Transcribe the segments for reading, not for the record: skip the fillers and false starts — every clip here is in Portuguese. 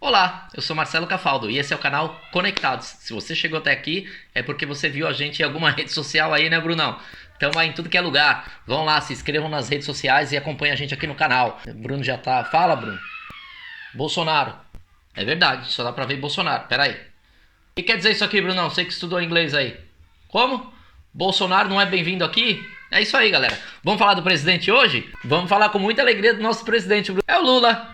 Olá, eu sou Marcelo Cafaldo e esse é o canal Conectados. Se você chegou até aqui é porque você viu a gente em alguma rede social aí, né, Brunão? Tamo aí em tudo que é lugar. Vão lá, se inscrevam nas redes sociais e acompanhem a gente aqui no canal. Bruno já tá... Fala, Bruno. Bolsonaro. É verdade, só dá pra ver Bolsonaro. Pera aí. O que quer dizer isso aqui, Brunão? Você que estudou inglês aí. Como? Bolsonaro não é bem-vindo aqui? É isso aí, galera. Vamos falar do presidente hoje? Vamos falar com muita alegria do nosso presidente. É o Lula.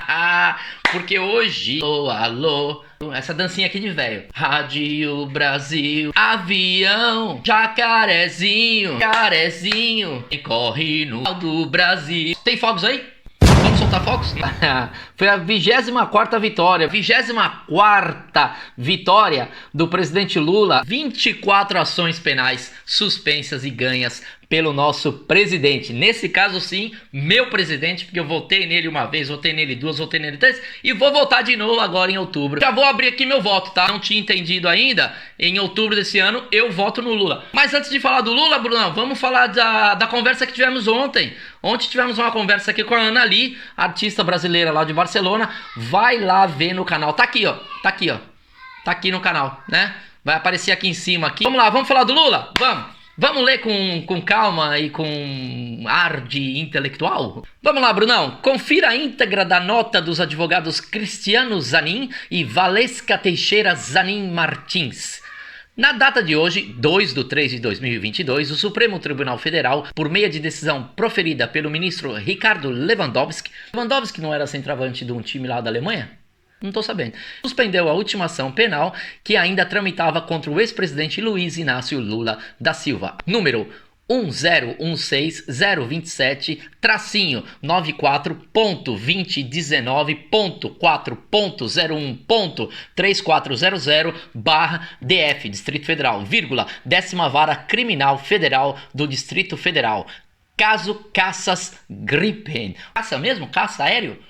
Porque hoje... Alô, alô. Essa dancinha aqui de velho. Rádio Brasil. Avião. Jacarezinho. Jacarezinho. E corre no do Brasil. Tem fogos aí? Vamos soltar fogos? Foi a 24ª vitória. 24ª vitória do presidente Lula. 24 ações penais suspensas e ganhas pelo nosso presidente. Nesse caso, sim, meu presidente, porque eu votei nele uma vez, votei nele duas, votei nele três e vou votar de novo agora em outubro. Já vou abrir aqui meu voto, tá? Não tinha entendido ainda. Em outubro desse ano, eu voto no Lula. Mas antes de falar do Lula, Brunão, vamos falar da conversa que tivemos ontem. Ontem tivemos uma conversa aqui com a Ana Lee, artista brasileira lá de Barcelona. Vai lá ver no canal. Tá aqui, ó. Tá aqui, ó. Tá aqui no canal, né? Vai aparecer aqui em cima. Aqui. Vamos lá, vamos falar do Lula? Vamos. Vamos ler com calma e com ar de intelectual? Vamos lá, Brunão. Confira a íntegra da nota dos advogados Cristiano Zanin e Valesca Teixeira Zanin Martins. Na data de hoje, 2/3/2022, o Supremo Tribunal Federal, por meio de decisão proferida pelo ministro Ricardo Lewandowski, Lewandowski não era centroavante de um time lá da Alemanha? Não tô sabendo. Suspendeu a última ação penal que ainda tramitava contra o ex-presidente Luiz Inácio Lula da Silva. Número 1016027.2019.4.01.3400/DF, Distrito Federal, 10ª Vara Criminal Federal do Distrito Federal. Caso Caças Gripen. Caça mesmo? Caça aéreo?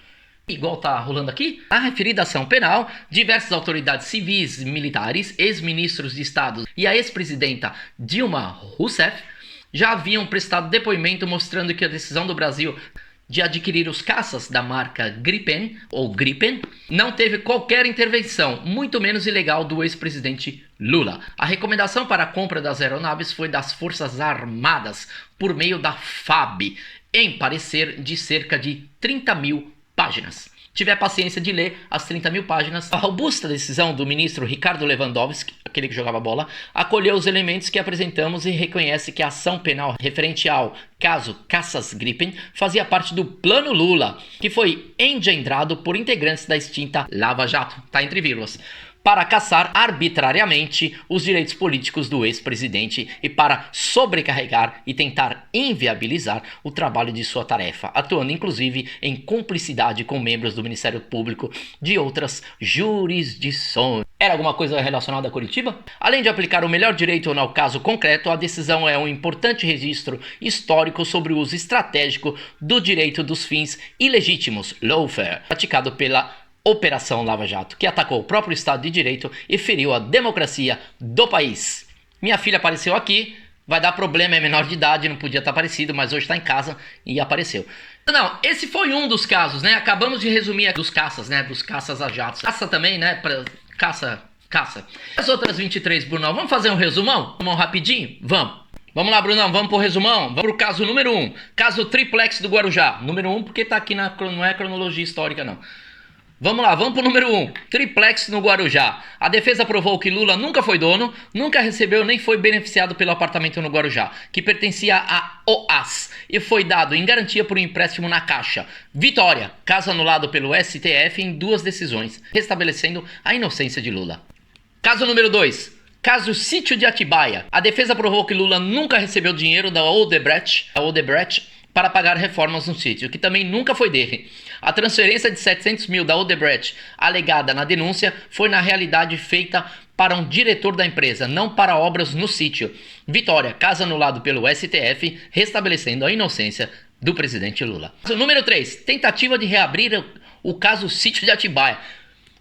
Igual tá rolando aqui, a referida ação penal, diversas autoridades civis, militares, ex-ministros de Estado e a ex-presidenta Dilma Rousseff já haviam prestado depoimento mostrando que a decisão do Brasil de adquirir os caças da marca Gripen, ou Gripen, não teve qualquer intervenção, muito menos ilegal, do ex-presidente Lula. A recomendação para a compra das aeronaves foi das Forças Armadas, por meio da FAB, em parecer de cerca de 30.000 páginas. Tiver paciência de ler as 30.000 páginas, a robusta decisão do ministro Ricardo Lewandowski, aquele que jogava bola, acolheu os elementos que apresentamos e reconhece que a ação penal referente ao caso Caças Gripen fazia parte do Plano Lula, que foi engendrado por integrantes da extinta Lava Jato, tá entre vírgulas, para caçar arbitrariamente os direitos políticos do ex-presidente e para sobrecarregar e tentar inviabilizar o trabalho de sua tarefa, atuando inclusive em cumplicidade com membros do Ministério Público de outras jurisdições. Era alguma coisa relacionada a Curitiba? Além de aplicar o melhor direito ao caso concreto, a decisão é um importante registro histórico sobre o uso estratégico do direito dos fins ilegítimos, lawfare, praticado pela Operação Lava Jato, que atacou o próprio Estado de Direito e feriu a democracia do país. Minha filha apareceu aqui, vai dar problema, é menor de idade, não podia estar aparecido, mas hoje está em casa e apareceu. Não, esse foi um dos casos, né? Acabamos de resumir dos caças, né? Dos caças a jatos. Caça também, né? Caça. As outras 23, Brunão, vamos fazer um resumão? Rapidinho? Vamos. Vamos lá, Brunão, vamos pro resumão? Vamos pro caso número 1. Caso Triplex do Guarujá. Número 1 porque tá aqui não é cronologia histórica, não. Vamos lá, vamos pro número 1, Triplex no Guarujá. A defesa provou que Lula nunca foi dono, nunca recebeu nem foi beneficiado pelo apartamento no Guarujá, que pertencia à OAS e foi dado em garantia por um empréstimo na Caixa. Vitória, caso anulado pelo STF em 2 decisões, restabelecendo a inocência de Lula. Caso número 2, caso Sítio de Atibaia. A defesa provou que Lula nunca recebeu dinheiro da Odebrecht para pagar reformas no sítio, que também nunca foi dele. A transferência de 700 mil da Odebrecht, alegada na denúncia, foi na realidade feita para um diretor da empresa, não para obras no sítio. Vitória, caso anulado pelo STF, restabelecendo a inocência do presidente Lula. Número 3, tentativa de reabrir o caso Sítio de Atibaia.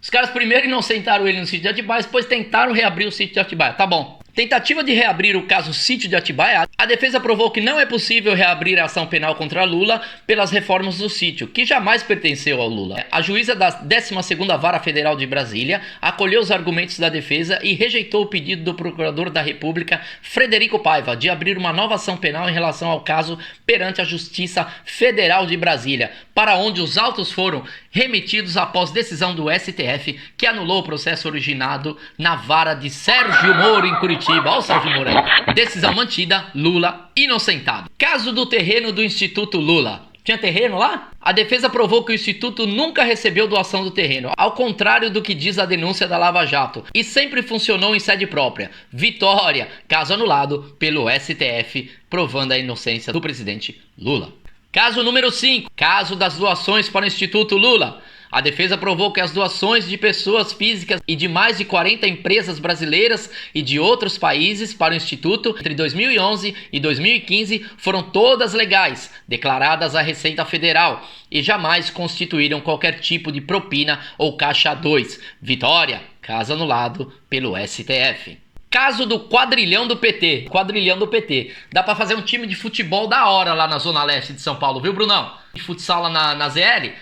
Os caras primeiro inocentaram ele no sítio de Atibaia, depois tentaram reabrir o sítio de Atibaia. Tá bom. Tentativa de reabrir o caso Sítio de Atibaia. A defesa provou que não é possível reabrir a ação penal contra Lula pelas reformas do sítio, que jamais pertenceu ao Lula. A juíza da 12ª Vara Federal de Brasília acolheu os argumentos da defesa e rejeitou o pedido do procurador da República, Frederico Paiva, de abrir uma nova ação penal em relação ao caso perante a Justiça Federal de Brasília, para onde os autos foram remetidos após decisão do STF, que anulou o processo originado na vara de Sérgio Moro em Curitiba. Olha o Sérgio Moro aí. Decisão mantida, Lula inocentado. Caso do terreno do Instituto Lula. Tinha terreno lá? A defesa provou que o Instituto nunca recebeu doação do terreno, ao contrário do que diz a denúncia da Lava Jato, e sempre funcionou em sede própria. Vitória, caso anulado pelo STF, provando a inocência do presidente Lula. Caso número 5, caso das doações para o Instituto Lula. A defesa provou que as doações de pessoas físicas e de mais de 40 empresas brasileiras e de outros países para o Instituto entre 2011 e 2015 foram todas legais, declaradas à Receita Federal, e jamais constituíram qualquer tipo de propina ou caixa 2. Vitória, caso anulado pelo STF. Caso do quadrilhão do PT. Quadrilhão do PT. Dá pra fazer um time de futebol da hora lá na Zona Leste de São Paulo, viu, Brunão? De futsal lá na ZL.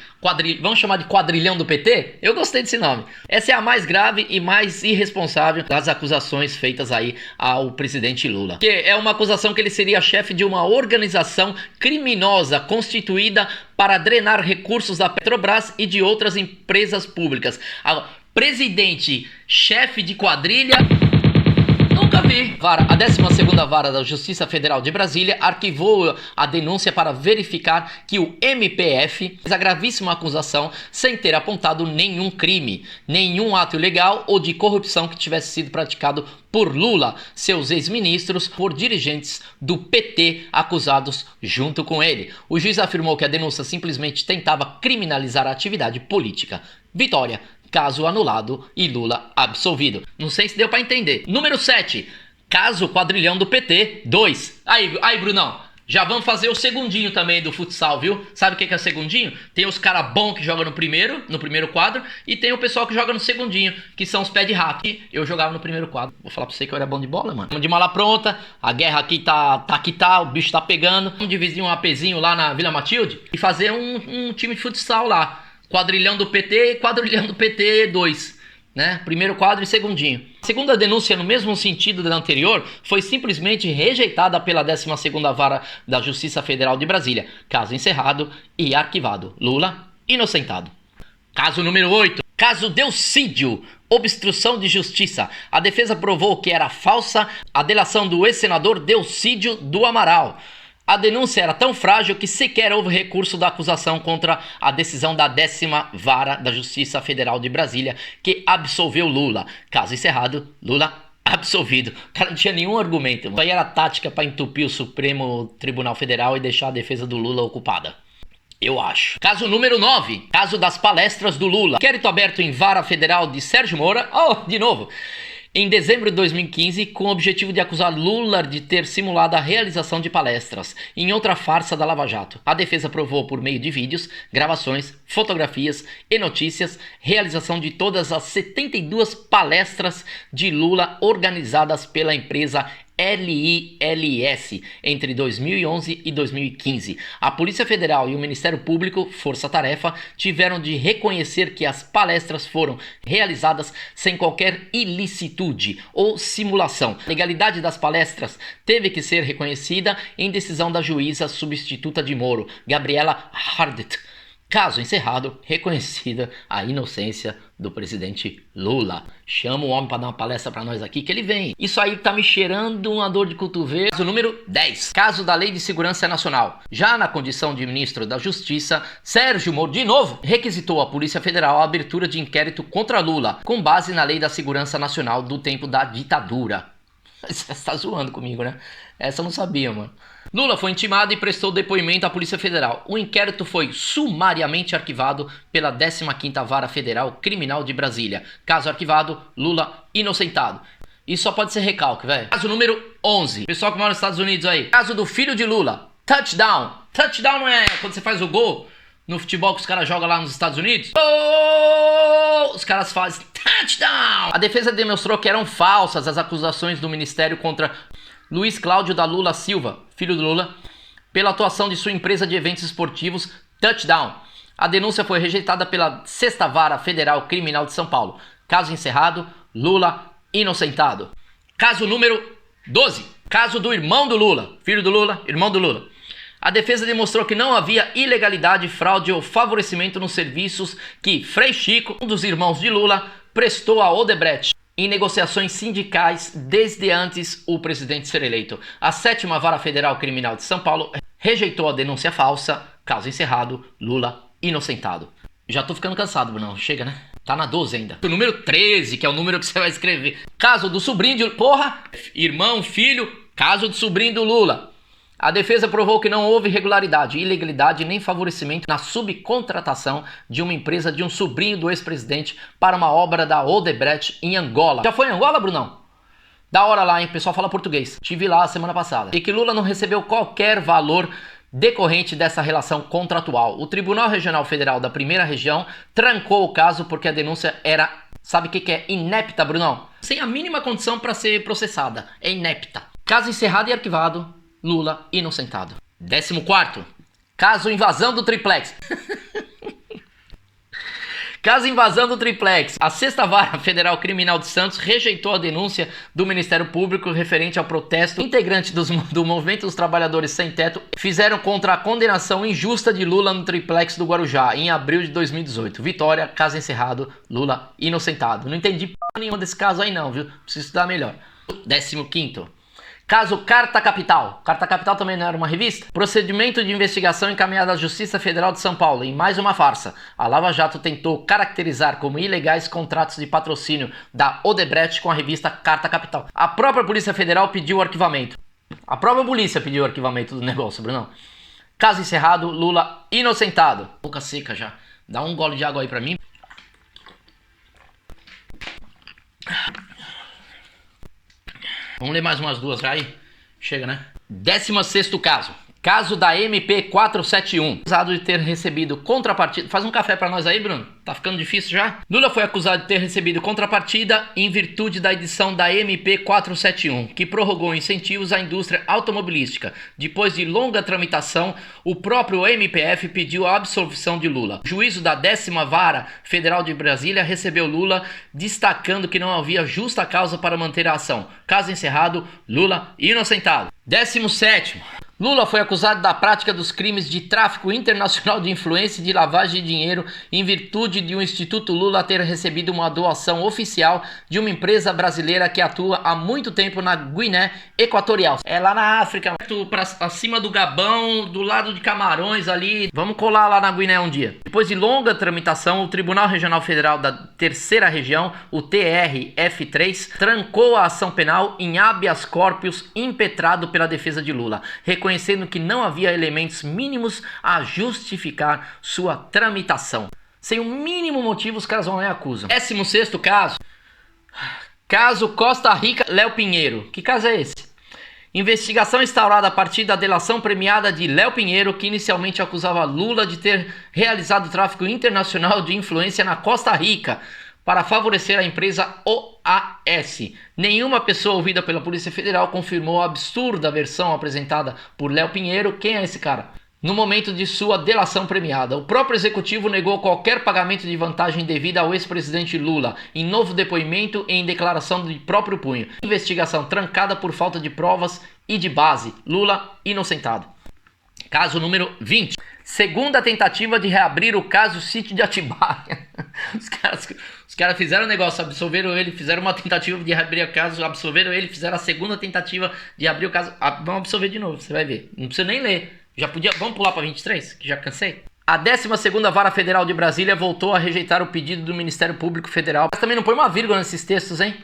Vamos chamar de quadrilhão do PT? Eu gostei desse nome. Essa é a mais grave e mais irresponsável das acusações feitas aí ao presidente Lula. Que é uma acusação que ele seria chefe de uma organização criminosa constituída para drenar recursos da Petrobras e de outras empresas públicas. Presidente, chefe de quadrilha... Nunca vi. A 12ª Vara da Justiça Federal de Brasília arquivou a denúncia para verificar que o MPF fez a gravíssima acusação sem ter apontado nenhum crime, nenhum ato ilegal ou de corrupção que tivesse sido praticado por Lula, seus ex-ministros, por dirigentes do PT acusados junto com ele. O juiz afirmou que a denúncia simplesmente tentava criminalizar a atividade política. Vitória, caso anulado e Lula absolvido. Não sei se deu pra entender. Número 7. Caso quadrilhão do PT 2. Aí, Brunão. Já vamos fazer o segundinho também do futsal, viu? Sabe o que é o segundinho? Tem os caras bons que jogam no primeiro quadro, e tem o pessoal que joga no segundinho, que são os pés de rato. Eu jogava no primeiro quadro. Vou falar pra você que eu era bom de bola, mano. De mala pronta, a guerra aqui tá, o bicho tá pegando. Vamos dividir um apezinho lá na Vila Matilde e fazer um time de futsal lá. Quadrilhão do PT e quadrilhão do PT 2, né? Primeiro quadro e segundinho. A segunda denúncia, no mesmo sentido da anterior, foi simplesmente rejeitada pela 12ª Vara da Justiça Federal de Brasília. Caso encerrado e arquivado. Lula inocentado. Caso número 8. Caso Delcídio, obstrução de justiça. A defesa provou que era falsa a delação do ex-senador Delcídio do Amaral. A denúncia era tão frágil que sequer houve recurso da acusação contra a decisão da 10ª Vara da Justiça Federal de Brasília, que absolveu Lula. Caso encerrado, Lula absolvido. O cara não tinha nenhum argumento. Isso aí era tática para entupir o Supremo Tribunal Federal e deixar a defesa do Lula ocupada. Eu acho. Caso número 9. Caso das palestras do Lula. Inquérito aberto em Vara Federal de Sérgio Moro. De novo. Em dezembro de 2015, com o objetivo de acusar Lula de ter simulado a realização de palestras em outra farsa da Lava Jato. A defesa provou por meio de vídeos, gravações, fotografias e notícias, realização de todas as 72 palestras de Lula organizadas pela empresa LILS entre 2011 e 2015. A Polícia Federal e o Ministério Público, Força Tarefa, tiveram de reconhecer que as palestras foram realizadas sem qualquer ilicitude ou simulação. A legalidade das palestras teve que ser reconhecida em decisão da juíza substituta de Moro, Gabriela Hardet. Caso encerrado, reconhecida a inocência do presidente Lula. Chama o homem para dar uma palestra para nós aqui que ele vem. Isso aí tá me cheirando uma dor de cotovelo. Caso número 10. Caso da Lei de Segurança Nacional. Já na condição de ministro da Justiça, Sérgio Moro, de novo, requisitou à Polícia Federal a abertura de inquérito contra Lula, com base na Lei da Segurança Nacional do tempo da ditadura. Você tá zoando comigo, né? Essa eu não sabia, mano. Lula foi intimado e prestou depoimento à Polícia Federal. O inquérito foi sumariamente arquivado pela 15ª Vara Federal Criminal de Brasília. Caso arquivado, Lula inocentado. Isso só pode ser recalque, velho. Caso número 11. Pessoal que mora nos Estados Unidos aí. Caso do filho de Lula. Touchdown. Touchdown não é quando você faz o gol no futebol que os caras jogam lá nos Estados Unidos? Oh! Os caras fazem Touchdown! A defesa demonstrou que eram falsas as acusações do Ministério contra Luiz Cláudio da Lula Silva, filho do Lula, pela atuação de sua empresa de eventos esportivos Touchdown. A denúncia foi rejeitada pela 6ª Vara Federal Criminal de São Paulo. Caso encerrado, Lula inocentado. Caso número 12. Caso do irmão do Lula, filho do Lula, irmão do Lula. A defesa demonstrou que não havia ilegalidade, fraude ou favorecimento nos serviços que Frei Chico, um dos irmãos de Lula, prestou a Odebrecht em negociações sindicais desde antes o presidente ser eleito. A 7ª Vara Federal Criminal de São Paulo rejeitou a denúncia falsa. Caso encerrado, Lula inocentado. Já tô ficando cansado, Bruno. Chega, né? Tá na 12 ainda. O número 13, que é o número que você vai escrever. Caso do sobrinho de... Porra! Irmão, filho, caso do sobrinho do Lula. A defesa provou que não houve irregularidade, ilegalidade nem favorecimento na subcontratação de uma empresa de um sobrinho do ex-presidente para uma obra da Odebrecht em Angola. Já foi em Angola, Brunão? Da hora lá, hein? O pessoal fala português. Estive lá a semana passada. E que Lula não recebeu qualquer valor decorrente dessa relação contratual. O Tribunal Regional Federal da Primeira Região trancou o caso porque a denúncia era, sabe o que é? Inepta, Brunão. Sem a mínima condição para ser processada. É inepta. Caso encerrado e arquivado, Lula inocentado. 14º. Caso invasão do triplex. Caso invasão do triplex. A 6ª Vara Federal Criminal de Santos rejeitou a denúncia do Ministério Público referente ao protesto. Integrantes do Movimento dos Trabalhadores Sem Teto fizeram contra a condenação injusta de Lula no triplex do Guarujá em abril de 2018. Vitória, caso encerrado, Lula inocentado. Não entendi p*** nenhuma desse caso aí não, viu? Preciso estudar melhor. 15º. Caso Carta Capital. Carta Capital também não era uma revista? Procedimento de investigação encaminhado à Justiça Federal de São Paulo. Em mais uma farsa, a Lava Jato tentou caracterizar como ilegais contratos de patrocínio da Odebrecht com a revista Carta Capital. A própria Polícia Federal pediu o arquivamento. A própria polícia pediu o arquivamento do negócio, Brunão. Caso encerrado, Lula inocentado. Boca seca já. Dá um gole de água aí pra mim. Vamos ler mais umas duas já aí. Chega, né? 16º caso. Caso da MP471. Acusado de ter recebido contrapartida... Faz um café pra nós aí, Bruno. Tá ficando difícil já? Lula foi acusado de ter recebido contrapartida em virtude da edição da MP471, que prorrogou incentivos à indústria automobilística. Depois de longa tramitação, o próprio MPF pediu a absolvição de Lula. O juízo da 10ª Vara Federal de Brasília recebeu Lula, destacando que não havia justa causa para manter a ação. Caso encerrado, Lula inocentado. 17º. Lula foi acusado da prática dos crimes de tráfico internacional de influência e de lavagem de dinheiro em virtude de o Instituto Lula ter recebido uma doação oficial de uma empresa brasileira que atua há muito tempo na Guiné Equatorial. É lá na África, acima do Gabão, do lado de Camarões ali. Vamos colar lá na Guiné um dia. Depois de longa tramitação, o Tribunal Regional Federal da Terceira Região, o TRF3, trancou a ação penal em habeas corpus impetrado pela defesa de Lula, reconhecendo que não havia elementos mínimos a justificar sua tramitação. Sem o mínimo motivo, os caras vão lá e acusam. 16º caso. Caso Costa Rica Léo Pinheiro. Que caso é esse? Investigação instaurada a partir da delação premiada de Léo Pinheiro, que inicialmente acusava Lula de ter realizado tráfico internacional de influência na Costa Rica para favorecer a empresa OAS. Nenhuma pessoa ouvida pela Polícia Federal confirmou a absurda versão apresentada por Léo Pinheiro. Quem é esse cara? No momento de sua delação premiada, o próprio executivo negou qualquer pagamento de vantagem devida ao ex-presidente Lula, em novo depoimento e em declaração de próprio punho. Investigação trancada por falta de provas e de base. Lula inocentado. Caso número 20. Segunda tentativa de reabrir o caso Sítio de Atibaia. Os caras fizeram o negócio, absolveram ele, fizeram uma tentativa de reabrir o caso, absolveram ele, fizeram a segunda tentativa de abrir o caso. Vamos absolver de novo, você vai ver. Não precisa nem ler. Já podia. Vamos pular para 23, que já cansei. A 12ª Vara Federal de Brasília voltou a rejeitar o pedido do Ministério Público Federal. Mas também não põe uma vírgula nesses textos, hein?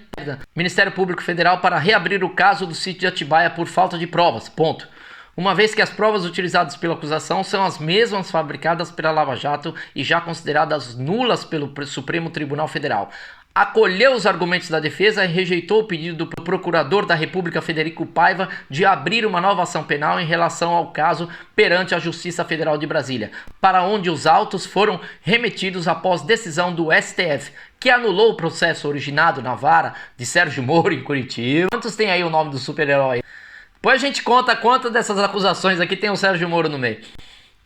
Ministério Público Federal para reabrir o caso do Sítio de Atibaia por falta de provas. Ponto. uma vez que as provas utilizadas pela acusação são as mesmas fabricadas pela Lava Jato e já consideradas nulas pelo Supremo Tribunal Federal. Acolheu os argumentos da defesa e rejeitou o pedido do procurador da República Federico Paiva de abrir uma nova ação penal em relação ao caso perante a Justiça Federal de Brasília, para onde os autos foram remetidos após decisão do STF, que anulou o processo originado na vara de Sérgio Moro em Curitiba. Quantos tem aí o nome do super-herói? Depois a gente conta quantas dessas acusações aqui tem o Sérgio Moro no meio.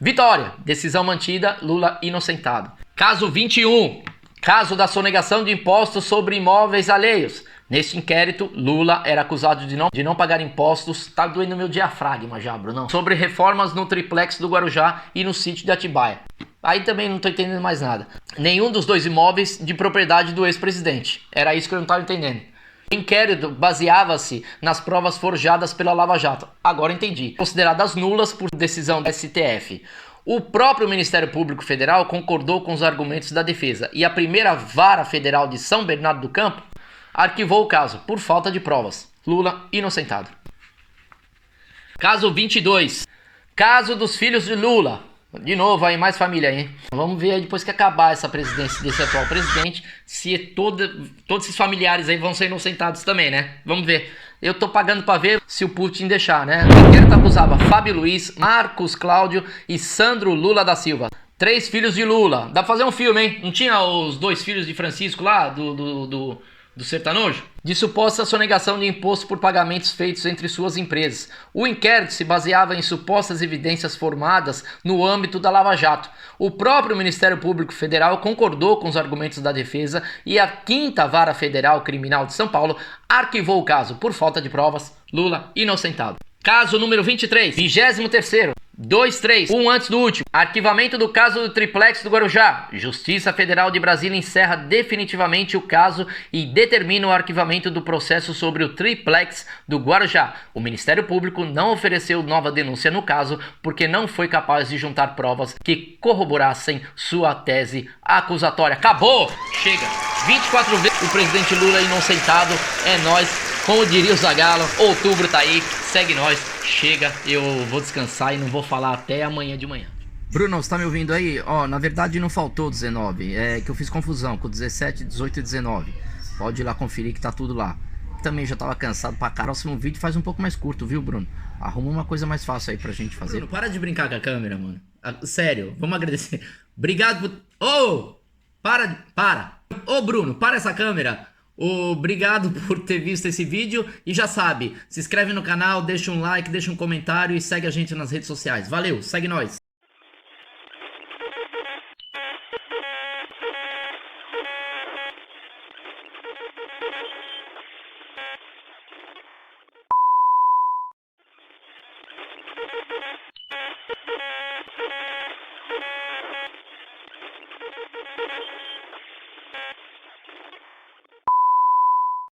Vitória, decisão mantida, Lula inocentado. Caso 21. Caso da sonegação de impostos sobre imóveis alheios. Neste inquérito, Lula era acusado de não pagar impostos. Tá doendo meu diafragma já, Bruno. Sobre reformas no triplex do Guarujá e no sítio de Atibaia. Aí também não tô entendendo mais nada. Nenhum dos dois imóveis de propriedade do ex-presidente. Era isso que eu não tava entendendo. O inquérito baseava-se nas provas forjadas pela Lava Jato. Agora entendi. Consideradas nulas por decisão do STF. O próprio Ministério Público Federal concordou com os argumentos da defesa e a primeira vara federal de São Bernardo do Campo arquivou o caso por falta de provas. Lula inocentado. Caso 22. Caso dos filhos de Lula. De novo aí, mais família aí, hein? Vamos ver aí depois que acabar essa presidência desse atual presidente, se todos esses familiares aí vão ser inocentados também, né? Vamos ver. Eu tô pagando pra ver se o Putin deixar, né? O inquérito acusava Fábio Luiz, Marcos Cláudio e Sandro Lula da Silva. 3 filhos de Lula. Dá pra fazer um filme, hein? Não tinha os 2 filhos de Francisco lá, do sertanojo? De suposta sonegação de imposto por pagamentos feitos entre suas empresas. O inquérito se baseava em supostas evidências formadas no âmbito da Lava Jato. O próprio Ministério Público Federal concordou com os argumentos da defesa e a 5ª Vara Federal Criminal de São Paulo arquivou o caso por falta de provas. Lula inocentado. Caso número 23, 23º. 2-3, um antes do último. Arquivamento do caso do triplex do Guarujá. Justiça Federal de Brasília encerra definitivamente o caso e determina o arquivamento do processo sobre o triplex do Guarujá. O Ministério Público não ofereceu nova denúncia no caso porque não foi capaz de juntar provas que corroborassem sua tese acusatória. Acabou! Chega! 24 vezes o presidente Lula inocentado. É nóis. Como diria o Zagallo, outubro tá aí, segue nós, chega, eu vou descansar e não vou falar até amanhã de manhã. Bruno, você tá me ouvindo aí? Ó, na verdade não faltou 19, é que eu fiz confusão com 17, 18 e 19. Pode ir lá conferir que tá tudo lá. Também já tava cansado pra caralho. O próximo vídeo faz um pouco mais curto, viu, Bruno? Arruma uma coisa mais fácil aí pra gente fazer. Bruno, para de brincar com a câmera, mano. Sério, vamos agradecer. Obrigado por... Ô! Para! Ô, Bruno, para essa câmera. Obrigado por ter visto esse vídeo e já sabe, se inscreve no canal, deixa um like, deixa um comentário e segue a gente nas redes sociais. Valeu, segue nós!